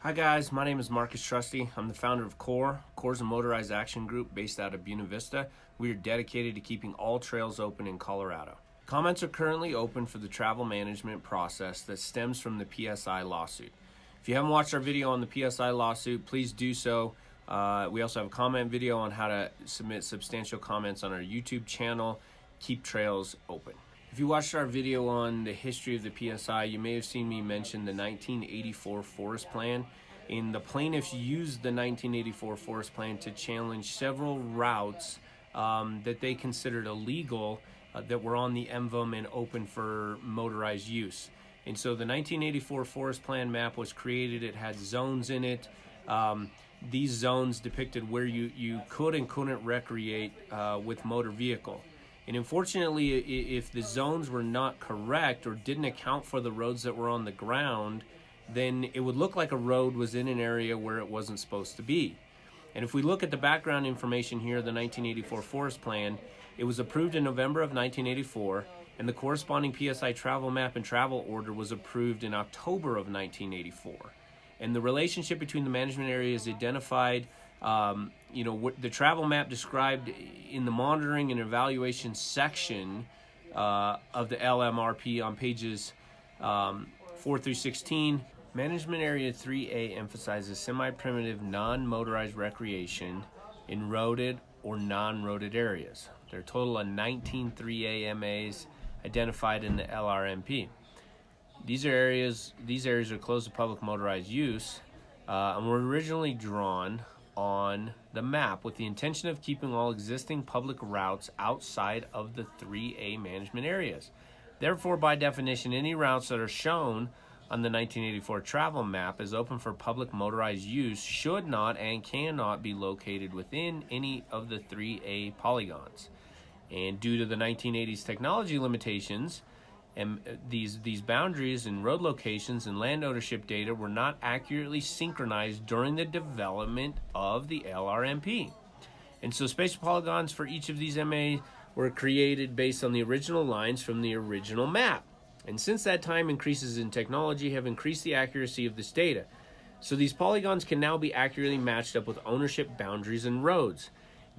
Hi guys, my name is Marcus Trusty. I'm the founder of CORE. CORE is a motorized action group based out of Buena Vista. We are dedicated to keeping all trails open in Colorado. Comments are currently open for the travel management process that stems from the PSI lawsuit. If you haven't watched our video on the PSI lawsuit, please do so. We also have a comment video on how to submit substantial comments on our YouTube channel, Keep Trails Open. If you watched our video on the history of the PSI, you may have seen me mention the 1984 Forest Plan. And the plaintiffs used the 1984 Forest Plan to challenge several routes that they considered illegal that were on the MVM and open for motorized use. And so the 1984 Forest Plan map was created. It had zones in it. These zones depicted where you could and couldn't recreate with motor vehicle. And unfortunately, if the zones were not correct or didn't account for the roads that were on the ground, then it would look like a road was in an area where it wasn't supposed to be. And if we look at the background information here, the 1984 Forest Plan, it was approved in November of 1984, and the corresponding PSI travel map and travel order was approved in October of 1984. And the relationship between the management areas identified, the travel map described in the monitoring and evaluation section of the LMRP on pages 4 through 16. Management Area 3A emphasizes semi-primitive non-motorized recreation in roaded or non-roaded areas. There are a total of 19 3A MAs identified in the LRMP. These areas are closed to public motorized use and were originally drawn on the map with the intention of keeping all existing public routes outside of the 3A management areas. Therefore, by definition, any routes that are shown on the 1984 travel map as open for public motorized use should not and cannot be located within any of the 3A polygons. And due to the 1980s technology limitations, and these boundaries and road locations and land ownership data were not accurately synchronized during the development of the LRMP. And so spatial polygons for each of these MA were created based on the original lines from the original map. And since that time, increases in technology have increased the accuracy of this data. So these polygons can now be accurately matched up with ownership boundaries and roads.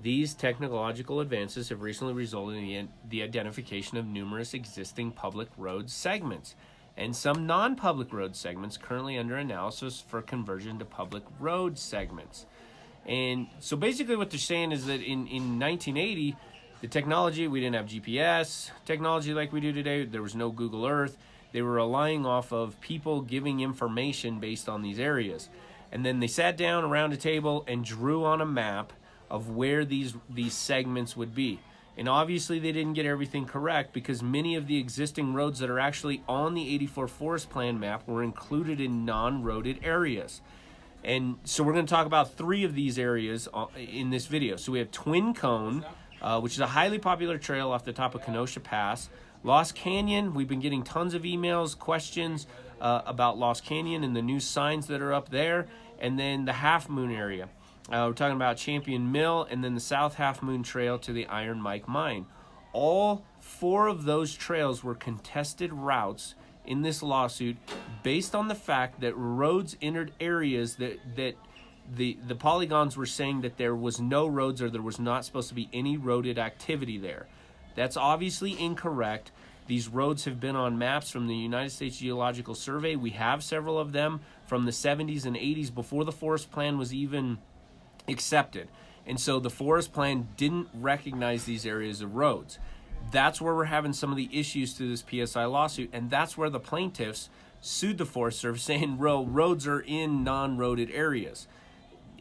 These technological advances have recently resulted in the identification of numerous existing public road segments and some non-public road segments currently under analysis for conversion to public road segments. And so basically what they're saying is that in 1980, the technology, we didn't have GPS technology like we do today. There was no Google Earth. They were relying off of people giving information based on these areas. And then they sat down around a table and drew on a map of where these segments would be. And obviously they didn't get everything correct because many of the existing roads that are actually on the 84 Forest Plan map were included in non-roaded areas. And so we're going to talk about 3 of these areas in this video. So we have Twin Cone, which is a highly popular trail off the top of Kenosha Pass. Lost Canyon, we've been getting tons of emails, questions about Lost Canyon and the new signs that are up there. And then the Halfmoon area. We're talking about Champion Mill and then the South Halfmoon Trail to the Iron Mike Mine. All 4 of those trails were contested routes in this lawsuit based on the fact that roads entered areas that the polygons were saying that there was no roads or there was not supposed to be any roaded activity there. That's obviously incorrect. These roads have been on maps from the United States Geological Survey. We have several of them from the 70s and 80s before the Forest Plan was even accepted. And so the Forest Plan didn't recognize these areas of roads. That's where we're having some of the issues to this PSI lawsuit, and that's where the plaintiffs sued the Forest Service saying roads are in non-roaded areas.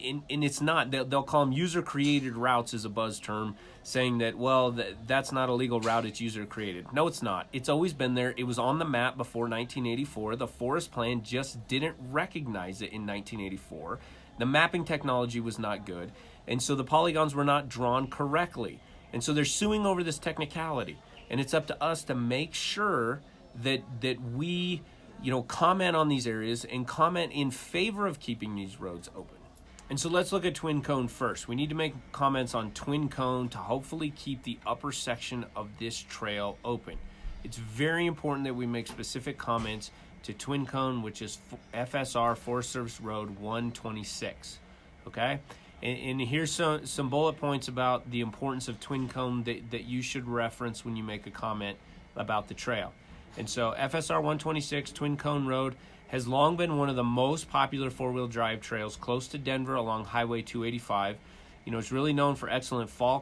And it's not. They'll call them user-created routes as a buzz term, saying that, well, that's not a legal route, it's user-created. No, it's not. It's always been there. It was on the map before 1984. The Forest Plan just didn't recognize it in 1984. The mapping technology was not good, and so the polygons were not drawn correctly. And so they're suing over this technicality, and it's up to us to make sure that we, comment on these areas and comment in favor of keeping these roads open. And so let's look at Twin Cone first. We need to make comments on Twin Cone to hopefully keep the upper section of this trail open. It's very important that we make specific comments to Twin Cone, which is FSR Forest Service Road 126. Okay? And here's some bullet points about the importance of Twin Cone that you should reference when you make a comment about the trail. And so FSR 126 Twin Cone Road has long been one of the most popular four-wheel drive trails close to Denver along Highway 285. It's really known for excellent fall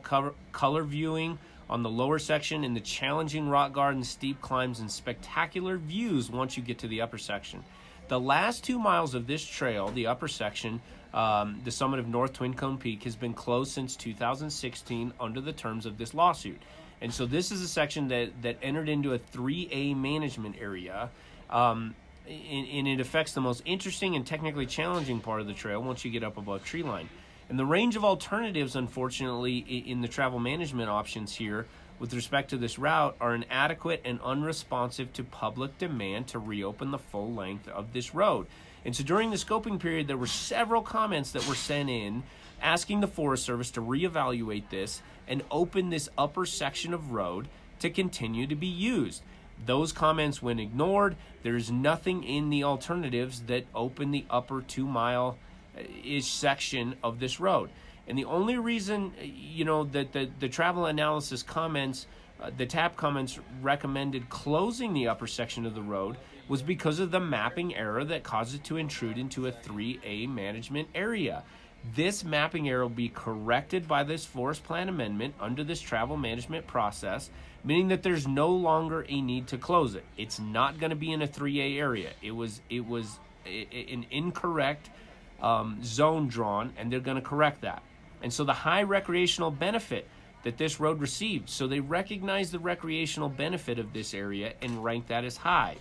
color viewing on the lower section and the challenging rock garden, steep climbs, and spectacular views once you get to the upper section. The last 2 miles of this trail, the upper section, the summit of North Twin Cone Peak, has been closed since 2016 under the terms of this lawsuit. And so this is a section that entered into a 3A management area, and it affects the most interesting and technically challenging part of the trail once you get up above tree line. And the range of alternatives, unfortunately, in the travel management options here with respect to this route are inadequate and unresponsive to public demand to reopen the full length of this road. And so during the scoping period, there were several comments that were sent in asking the Forest Service to reevaluate this and open this upper section of road to continue to be used. Those comments went ignored. There's nothing in the alternatives that open the upper 2 mile-ish section of this road. And the only reason, that the travel analysis comments, the TAP comments recommended closing the upper section of the road was because of the mapping error that caused it to intrude into a 3A management area. This mapping error will be corrected by this forest plan amendment under this travel management process, meaning that there's no longer a need to close it. It's not going to be in a 3A area. It was an incorrect zone drawn, and they're going to correct that. And so the high recreational benefit that this road received, so they recognize the recreational benefit of this area and rank that as high.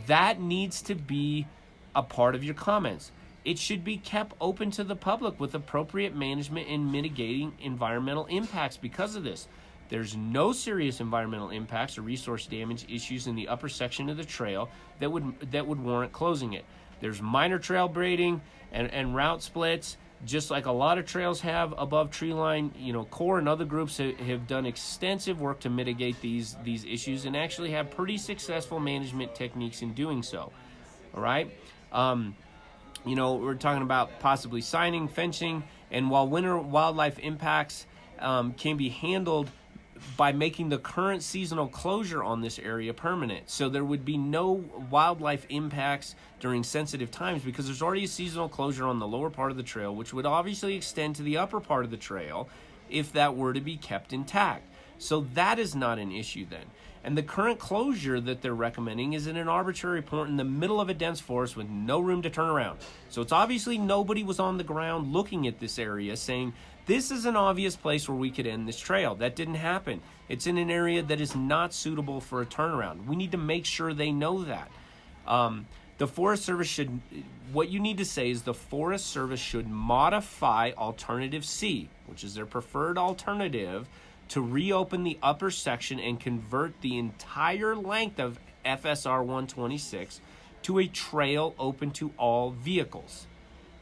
That needs to be a part of your comments. It should be kept open to the public with appropriate management and mitigating environmental impacts because of this. There's no serious environmental impacts or resource damage issues in the upper section of the trail that would warrant closing it. There's minor trail braiding and route splits, just like a lot of trails have above tree line. CORE and other groups have done extensive work to mitigate these issues and actually have pretty successful management techniques in doing so. All right? We're talking about possibly signing, fencing, and while winter wildlife impacts can be handled by making the current seasonal closure on this area permanent. So there would be no wildlife impacts during sensitive times because there's already a seasonal closure on the lower part of the trail, which would obviously extend to the upper part of the trail if that were to be kept intact. So that is not an issue then. And the current closure that they're recommending is in an arbitrary point in the middle of a dense forest with no room to turn around. So it's obviously nobody was on the ground looking at this area saying, this is an obvious place where we could end this trail. That didn't happen. It's in an area that is not suitable for a turnaround. We need to make sure they know that. The Forest Service what you need to say is the Forest Service should modify Alternative C, which is their preferred alternative, to reopen the upper section and convert the entire length of FSR 126 to a trail open to all vehicles.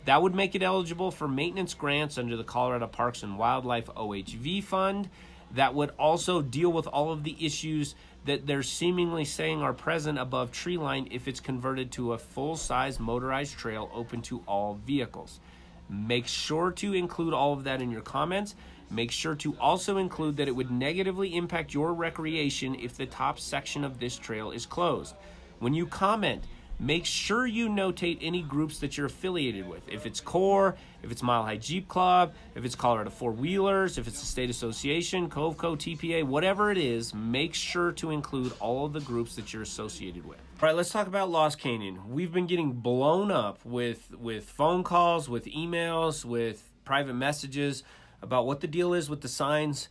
That would make it eligible for maintenance grants under the Colorado Parks and Wildlife OHV Fund. That would also deal with all of the issues that they're seemingly saying are present above tree line if it's converted to a full-size motorized trail open to all vehicles. Make sure to include all of that in your comments. Make sure to also include that it would negatively impact your recreation if the top section of this trail is closed. When you comment, make sure you notate any groups that you're affiliated with. If it's CORE, if it's Mile High Jeep Club, if it's Colorado Four Wheelers, if it's the State Association, COVCO, TPA, whatever it is, make sure to include all of the groups that you're associated with. All right, let's talk about Lost Canyon. We've been getting blown up with phone calls, with emails, with private messages about what the deal is with the signs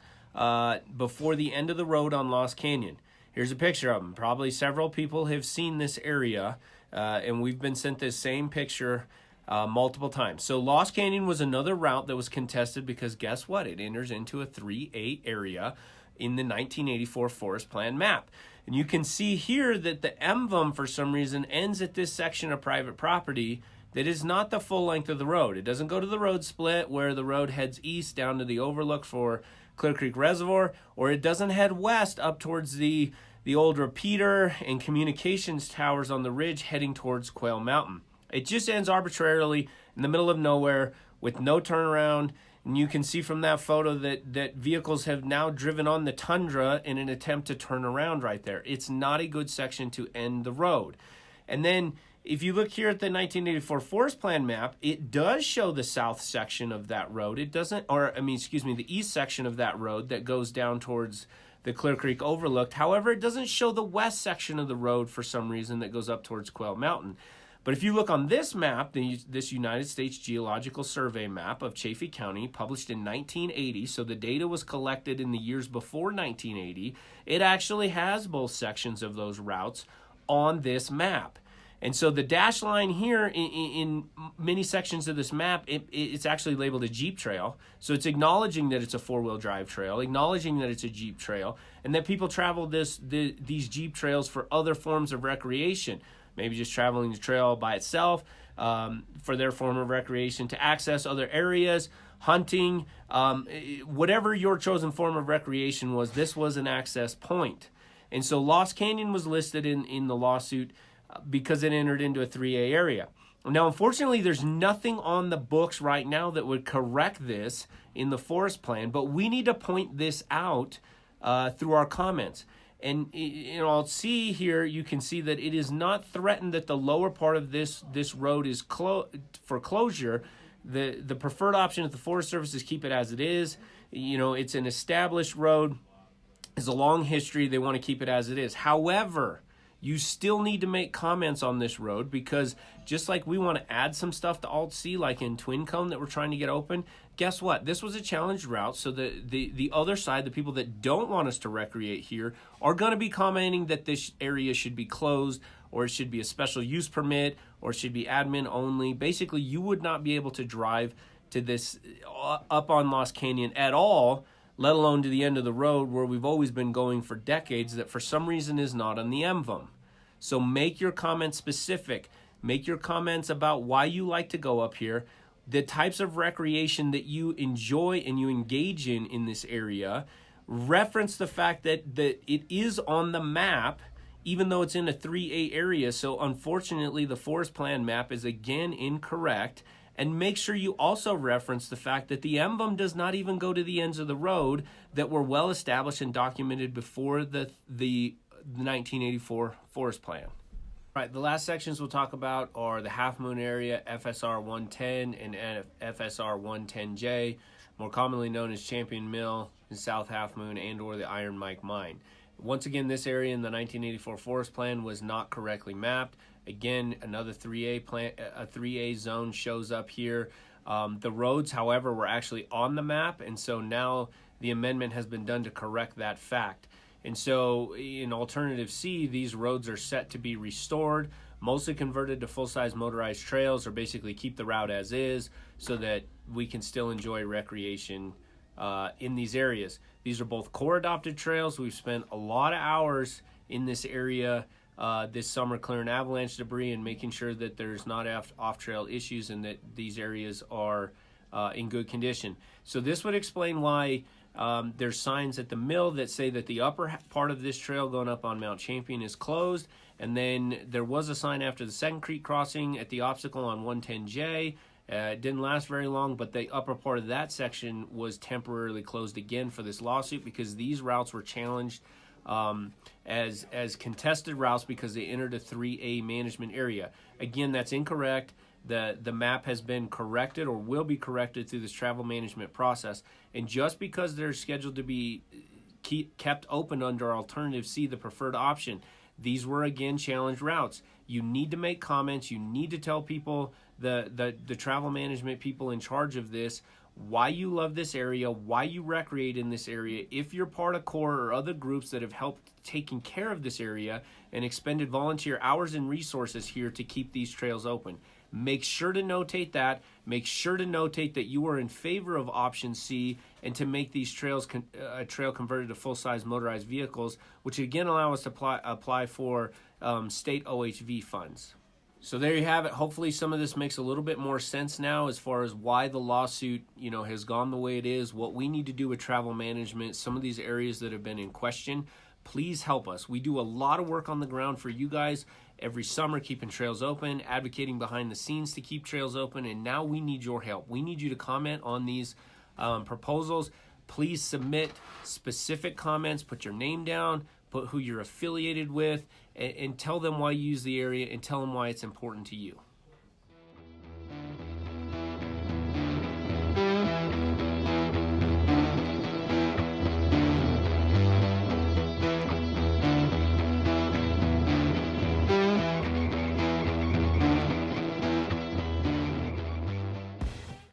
before the end of the road on Lost Canyon. Here's a picture of them. Probably several people have seen this area, and we've been sent this same picture multiple times. So Lost Canyon was another route that was contested because guess what? It enters into a 3A area in the 1984 Forest Plan map. And you can see here that the emblem, for some reason, ends at this section of private property that is not the full length of the road. It doesn't go to the road split where the road heads east down to the overlook for Clear Creek Reservoir, or it doesn't head west up towards the the old repeater and communications towers on the ridge heading towards Quail Mountain. It just ends arbitrarily in the middle of nowhere with no turnaround. And you can see from that photo that vehicles have now driven on the tundra in an attempt to turn around right there. It's not a good section to end the road. And then if you look here at the 1984 Forest Plan map, it does show the south section of that road. It doesn't, the east section of that road that goes down towards the Clear Creek Overlook. However, it doesn't show the west section of the road for some reason that goes up towards Quail Mountain. But if you look on this map, this United States Geological Survey map of Chaffee County, published in 1980, so the data was collected in the years before 1980, it actually has both sections of those routes on this map. And so the dash line here in many sections of this map, it's actually labeled a Jeep trail. So it's acknowledging that it's a four-wheel drive trail, acknowledging that it's a Jeep trail, and that people travel these Jeep trails for other forms of recreation. Maybe just traveling the trail by itself for their form of recreation, to access other areas, hunting, whatever your chosen form of recreation was, this was an access point. And so Lost Canyon was listed in the lawsuit because it entered into a 3A area. Now, unfortunately, there's nothing on the books right now that would correct this in the forest plan, but we need to point this out through our comments. And I'll see here, you can see that it is not threatened that the lower part of this road is for closure. The preferred option of the Forest Service is keep it as it is. It's an established road. It's a long history. They want to keep it as it is. However, you still need to make comments on this road, because just like we want to add some stuff to Alt C, like in Twin Cone that we're trying to get open, guess what? This was a challenged route, so the other side, the people that don't want us to recreate here, are going to be commenting that this area should be closed, or it should be a special use permit, or it should be admin only. Basically, you would not be able to drive to this up on Lost Canyon at all, let alone to the end of the road where we've always been going for decades, that for some reason is not on the MVUM. So make your comments specific. Make your comments about why you like to go up here, the types of recreation that you enjoy and you engage in this area. Reference the fact that it is on the map, even though it's in a 3A area. So unfortunately, the forest plan map is again incorrect. And make sure you also reference the fact that the MVUM does not even go to the ends of the road that were well established and documented before the 1984 forest plan. All right, the last sections we'll talk about are the Halfmoon area, FSR 110 and FSR 110J, more commonly known as Champion Mill in South Halfmoon and or the Iron Mike Mine. Once again, this area in the 1984 forest plan was not correctly mapped. Again, another 3A zone shows up here. The roads, however, were actually on the map, and so now the amendment has been done to correct that fact. And so in Alternative C, these roads are set to be restored, mostly converted to full-size motorized trails, or basically keep the route as is so that we can still enjoy recreation in these areas. These are both core adopted trails. We've spent a lot of hours in this area this summer clearing avalanche debris and making sure that there's not off-trail issues and that these areas are in good condition. So this would explain why there's signs at the mill that say that the upper part of this trail going up on Mount Champion is closed, and then there was a sign after the Second Creek crossing at the obstacle on 110J. It didn't last very long, but the upper part of that section was temporarily closed again for this lawsuit because these routes were challenged as contested routes because they entered a 3A management area. Again, that's incorrect. The map has been corrected or will be corrected through this travel management process. And just because they're scheduled to be kept open under Alternative C, the preferred option, these were again challenged routes. You need to make comments. You need to tell people, the travel management people in charge of this, why you love this area, why you recreate in this area. If you're part of CORE or other groups that have helped taking care of this area and expended volunteer hours and resources here to keep these trails open. Make sure to notate that. Make sure to notate that you are in favor of option C and to make these trails trail converted to full-size motorized vehicles, which again allow us to apply for state OHV funds. So there you have it. Hopefully some of this makes a little bit more sense now as far as why the lawsuit, has gone the way it is, what we need to do with travel management, some of these areas that have been in question. Please help us. We do a lot of work on the ground for you guys every summer, keeping trails open, advocating behind the scenes to keep trails open, and now we need your help. We need you to comment on these proposals. Please submit specific comments, put your name down, put who you're affiliated with, and tell them why you use the area, and tell them why it's important to you.